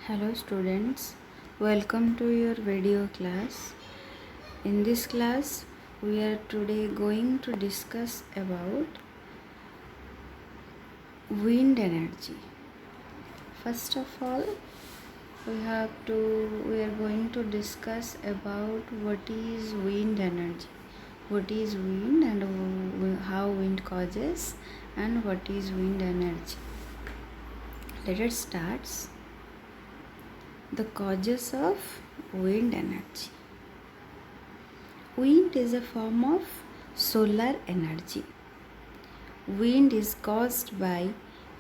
Hello students, welcome to your video class. In this class, we are today going to discuss about wind energy. First of all, we are going to discuss about what is wind energy, what is wind and how wind causes and what is wind energy. Let us start. The causes of wind energy. Wind is a form of solar energy. Wind is caused by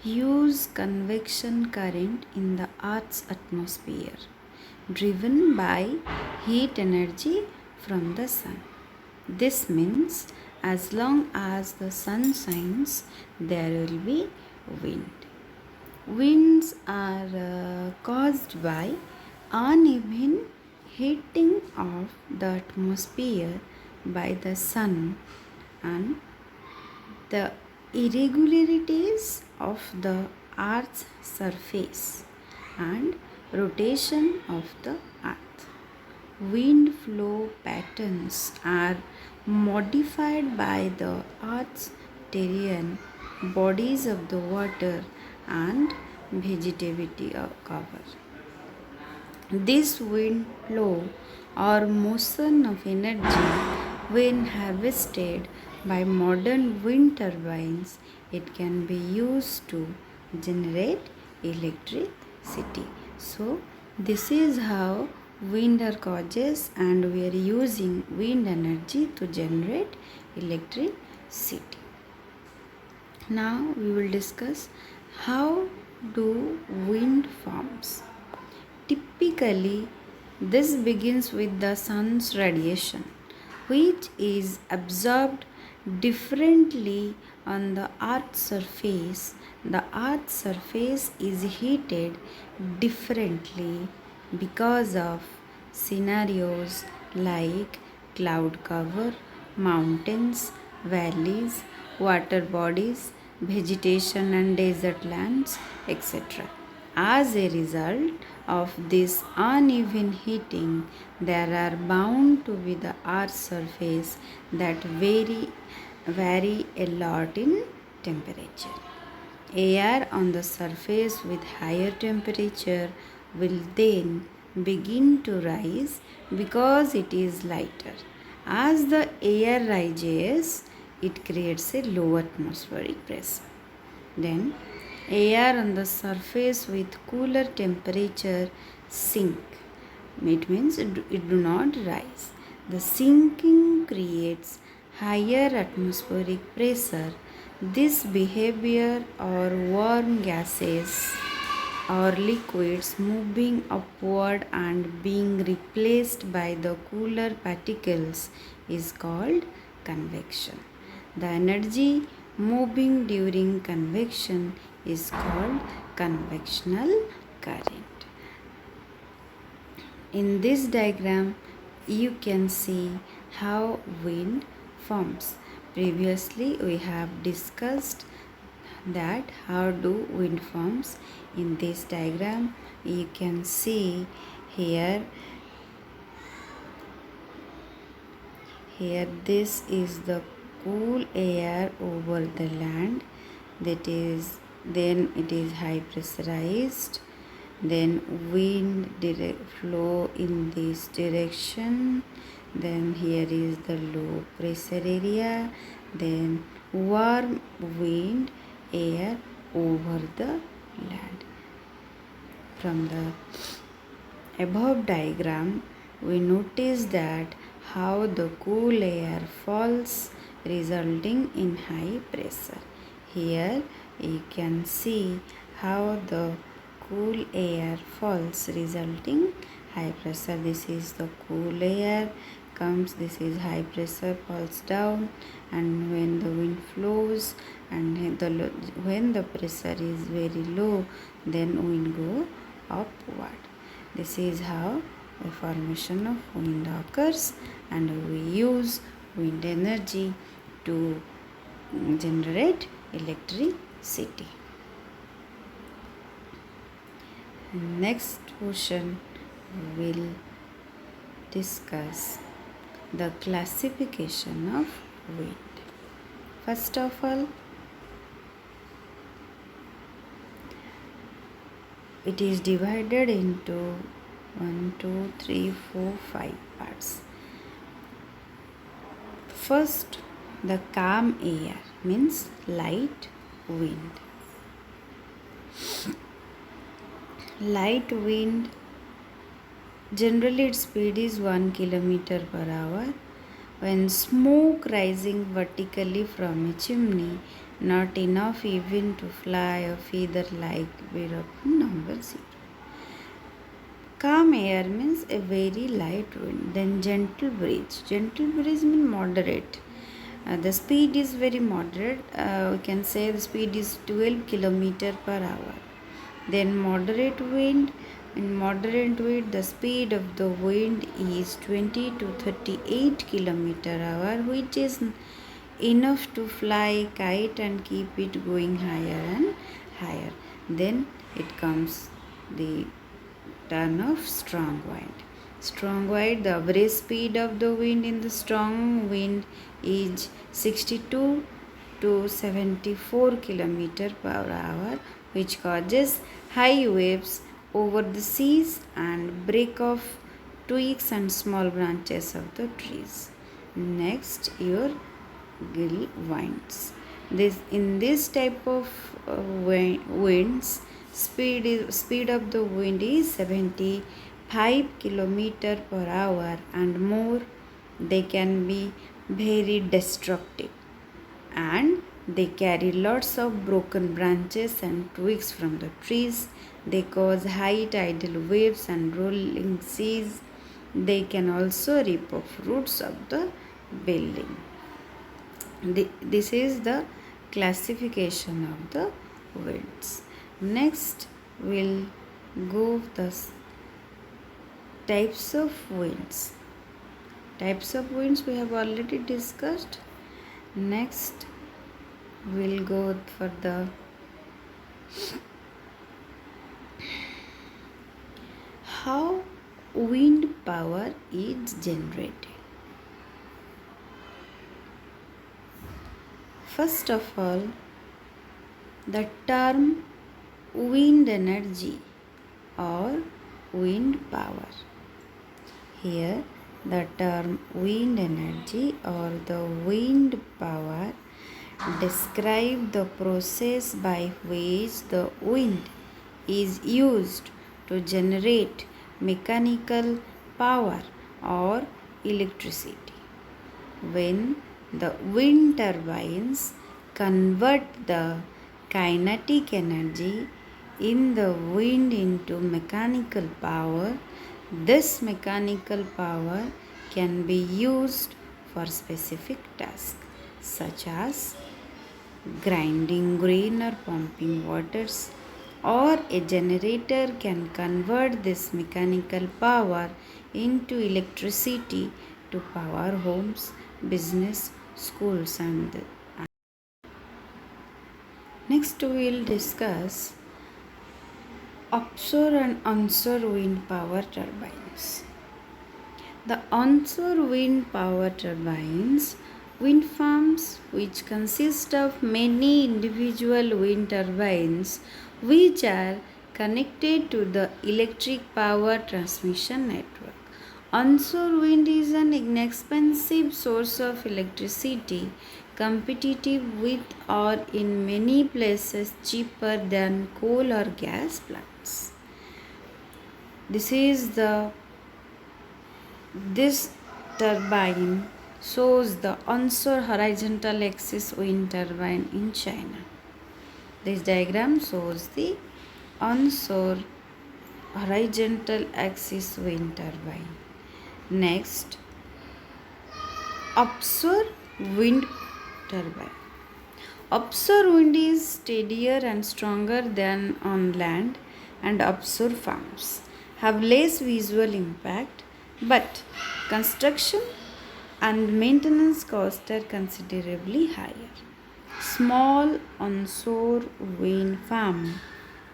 huge convection current in the Earth's atmosphere, driven by heat energy from the sun. This means as long as the sun shines, there will be wind. Winds are caused by uneven heating of the atmosphere by the sun and the irregularities of the earth's surface and rotation of the earth. Wind flow patterns are modified by the earth's terrain, bodies of the water and vegetation cover. This wind flow or motion of energy, when harvested by modern wind turbines, it can be used to generate electricity. So this is how wind are causes, and we are using wind energy to generate electricity. Now we will discuss how do wind forms. Typically, this begins with the sun's radiation, which is absorbed differently on the earth's surface. The earth's surface is heated differently because of scenarios like cloud cover, mountains, valleys, water bodies, vegetation and desert lands, etc. As a result of this uneven heating, there are bound to be the earth's surface that vary a lot in temperature. Air on the surface with higher temperature will then begin to rise because it is lighter. As the air rises, it creates a low atmospheric pressure. Then air on the surface with cooler temperature sink. It means it do not rise. The sinking creates higher atmospheric pressure. This behavior or warm gases or liquids moving upward and being replaced by the cooler particles is called convection. The energy moving during convection is called convectional current. In this diagram, you can see how wind forms. Previously, we have discussed that how do wind forms. In this diagram, you can see here this is the cool air over the land, that is then it is high pressurized, then wind flow in this direction, then here is the low pressure area, then warm wind air over the land. From the above diagram, we notice that how the cool air falls, resulting in high pressure. Here you can see how the cool air falls, resulting high pressure. This is the cool air comes, this is high pressure, falls down, and when the wind flows and when the pressure is very low, then wind go upward. This is how the formation of wind occurs, and we use wind energy to generate electricity. Next portion will discuss the classification of wind. First of all, it is divided into 1, 2, 3, 4, 5 parts. First, the calm air means light wind. Light wind, generally its speed is 1 kilometer per hour. When smoke rising vertically from a chimney, not enough even to fly a feather like bird number 0. Calm air means a very light wind. Then gentle breeze. Gentle breeze means moderate. The speed is very moderate. We can say the speed is 12 kilometer per hour. Then moderate wind. In moderate wind, the speed of the wind is 20 to 38 kilometer hour, which is enough to fly kite and keep it going higher and higher. Then it comes the turn of strong wind. Strong wind, the average speed of the wind in the strong wind is 62 to 74 kilometer per hour, which causes high waves over the seas and break off twigs and small branches of the trees. Next, your gill winds. In this type of winds, speed of the wind is 75 kilometer per hour and more. They can be very destructive, and they carry lots of broken branches and twigs from the trees. They cause high tidal waves and rolling seas. They can also rip off roots of the building. This is the classification of the winds. Next, we'll go the types of winds. Types of winds we have already discussed. Next, we'll go for the how wind power is generated. First of all, the term wind energy or wind power. Here, the term wind energy or the wind power describe the process by which the wind is used to generate mechanical power or electricity. When the wind turbines convert the kinetic energy in the wind into mechanical power, this mechanical power can be used for specific tasks such as grinding grain or pumping waters, or a generator can convert this mechanical power into electricity to power homes, business, schools, and next we will discuss offshore and onshore wind power turbines. The onshore wind power turbines, wind farms which consist of many individual wind turbines which are connected to the electric power transmission network. Onshore wind is an inexpensive source of electricity, competitive with or in many places cheaper than coal or gas plants. This turbine shows the onshore horizontal axis wind turbine in China. This diagram shows the onshore horizontal axis wind turbine. Next, offshore wind turbine. Offshore wind is steadier and stronger than on land, and offshore farms have less visual impact, but construction and maintenance costs are considerably higher. Small onshore wind farm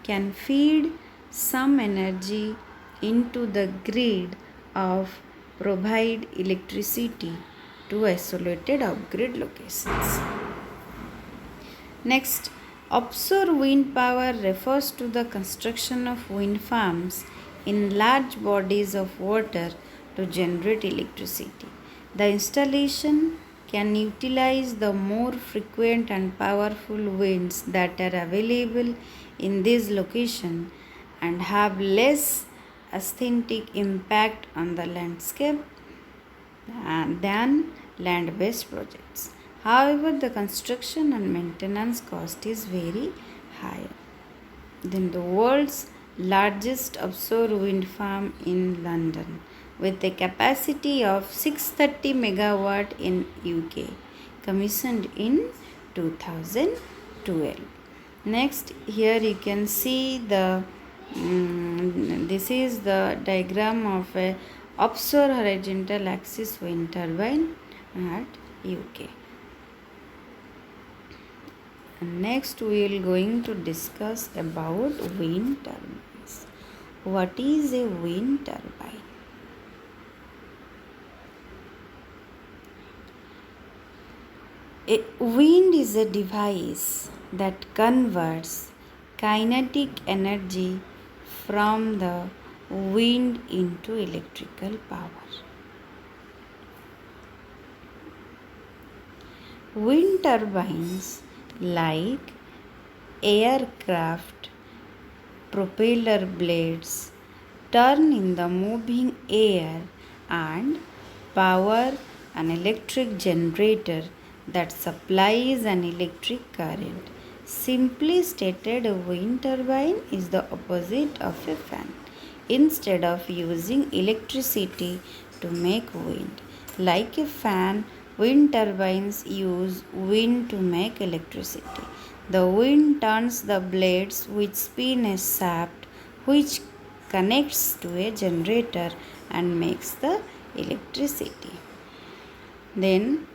can feed some energy into the grid of provide electricity to isolated off-grid locations. Next, offshore wind power refers to the construction of wind farms in large bodies of water to generate electricity. The installation can utilize the more frequent and powerful winds that are available in this location and have less aesthetic impact on the landscape than land based projects. However, the construction and maintenance cost is very high. Then, the world's largest offshore wind farm in London with a capacity of 630 megawatt in UK, commissioned in 2012. Next, here you can see this is the diagram of a offshore horizontal axis wind turbine at UK. And next we will going to discuss about wind turbines. What is a wind turbine? A wind is a device that converts kinetic energy from the wind into electrical power. Wind turbines, like aircraft propeller blades, turn in the moving air and power an electric generator that supplies an electric current. Simply stated, a wind turbine is the opposite of a fan. Instead of using electricity to make wind, like a fan, wind turbines use wind to make electricity. The wind turns the blades which spin a shaft which connects to a generator and makes the electricity. Then,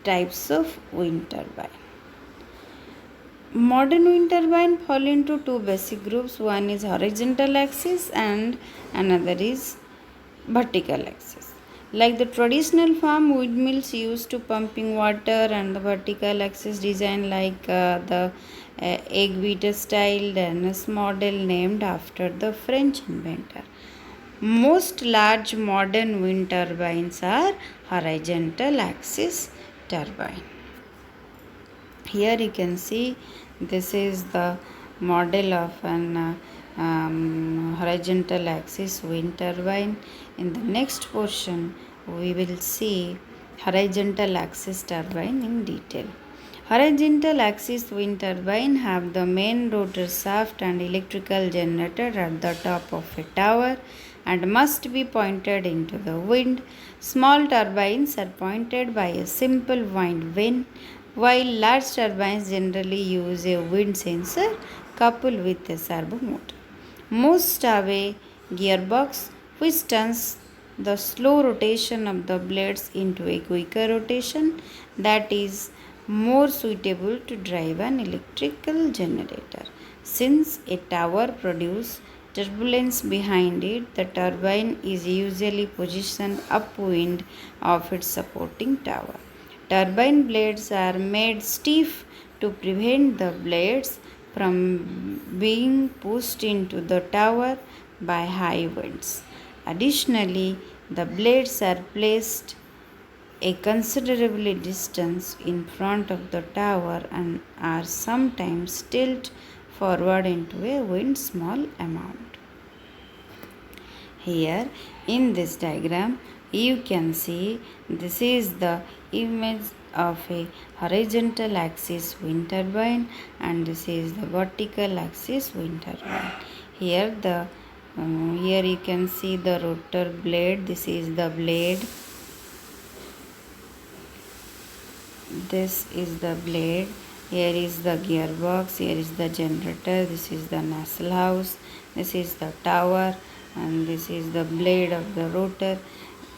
types of wind turbine. Modern wind turbine fall into two basic groups. One is horizontal axis and another is vertical axis. Like the traditional farm windmills used to pumping water, and the vertical axis design like the egg beater style Danish model named after the French inventor. Most large modern wind turbines are horizontal axis turbine. Here you can see this is the model of an horizontal axis wind turbine. In the next portion, we will see horizontal axis turbine in detail. Horizontal axis wind turbine have the main rotor shaft and electrical generator at the top of a tower and must be pointed into the wind. Small turbines are pointed by a simple wind vane, while large turbines generally use a wind sensor coupled with a servo motor. Most have a gearbox which turns the slow rotation of the blades into a quicker rotation that is more suitable to drive an electrical generator. Since a tower produces turbulence behind it, the turbine is usually positioned upwind of its supporting tower. Turbine blades are made stiff to prevent the blades from being pushed into the tower by high winds. Additionally, the blades are placed a considerable distance in front of the tower and are sometimes tilted forward into a wind small amount. Here in this diagram you can see this is the image of a horizontal axis wind turbine and this is the vertical axis wind turbine. Here you can see the rotor blade. This is the blade. This is the blade. Here is the gearbox. Here is the generator. This is the nacelle house. This is the tower and this is the blade of the rotor.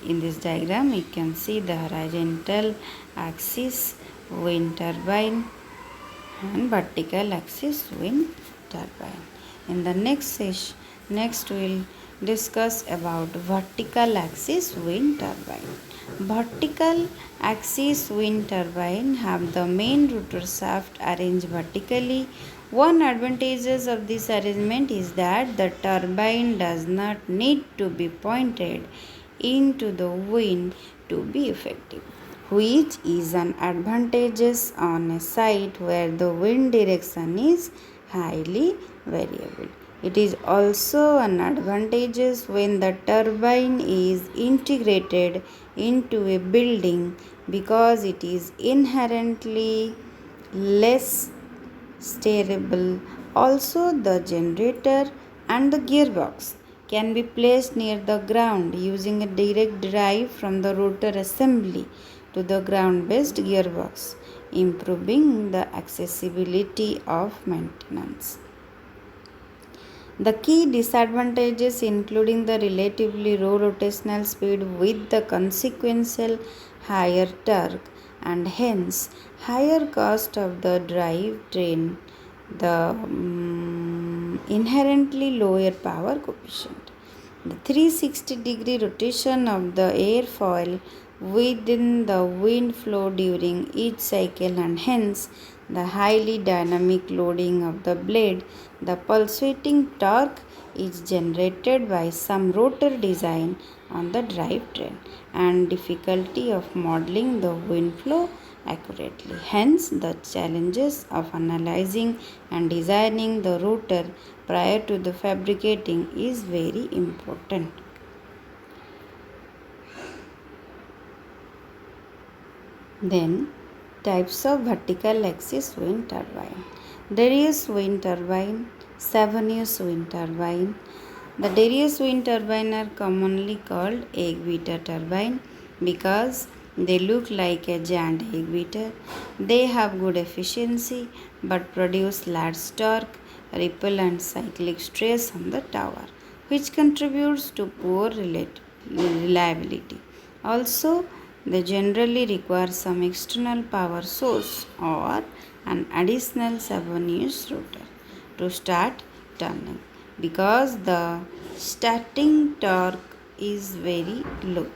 In this diagram you can see the horizontal axis wind turbine and vertical axis wind turbine. In the next Next we'll discuss about vertical axis wind turbine. Vertical axis wind turbine have the main rotor shaft arranged vertically. One advantage of this arrangement is that the turbine does not need to be pointed into the wind to be effective, which is an advantage on a site where the wind direction is highly variable. It is also an advantage when the turbine is integrated into a building because it is inherently less steerable. Also, the generator and the gearbox can be placed near the ground using a direct drive from the rotor assembly to the ground based gearbox, improving the accessibility of maintenance. The key disadvantages including the relatively low rotational speed with the consequential higher torque and hence higher cost of the drivetrain, the inherently lower power coefficient. The 360-degree rotation of the airfoil within the wind flow during each cycle and hence the highly dynamic loading of the blade, the pulsating torque is generated by some rotor design on the drivetrain and difficulty of modeling the wind flow accurately. Hence, the challenges of analyzing and designing the rotor prior to the fabricating is very important. Then, types of vertical axis wind turbine. Darius wind turbine, Savonius wind turbine. The Darius wind turbine are commonly called egg beater turbine because they look like a giant egg beater. They have good efficiency but produce large torque, ripple and cyclic stress on the tower, which contributes to poor reliability. Also, they generally require some external power source or an additional Savonius rotor to start turning because the starting torque is very low.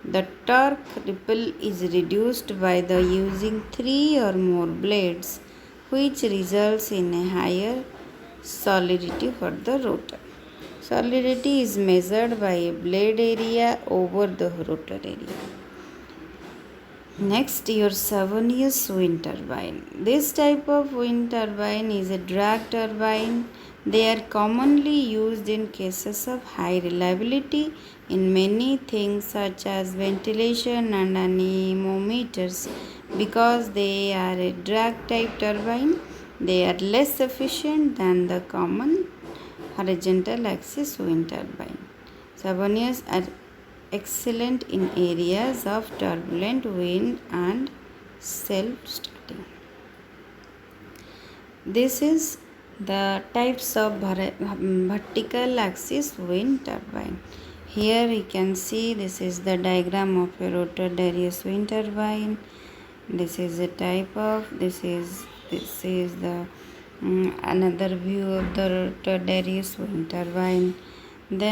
The torque ripple is reduced by the using 3 or more blades, which results in a higher solidity for the rotor. Solidity is measured by a blade area over the rotor area. Next, your Savonius wind turbine. This type of wind turbine is a drag turbine. They are commonly used in cases of high reliability in many things such as ventilation and anemometers. Because they are a drag type turbine, they are less efficient than the common horizontal axis wind turbine. Savonius are excellent in areas of turbulent wind and self-starting. This is the types of vertical axis wind turbine. Here you can see this is the diagram of a rotor Darius wind turbine. This is a type of this is the another view of the rotor Darius wind turbine. Then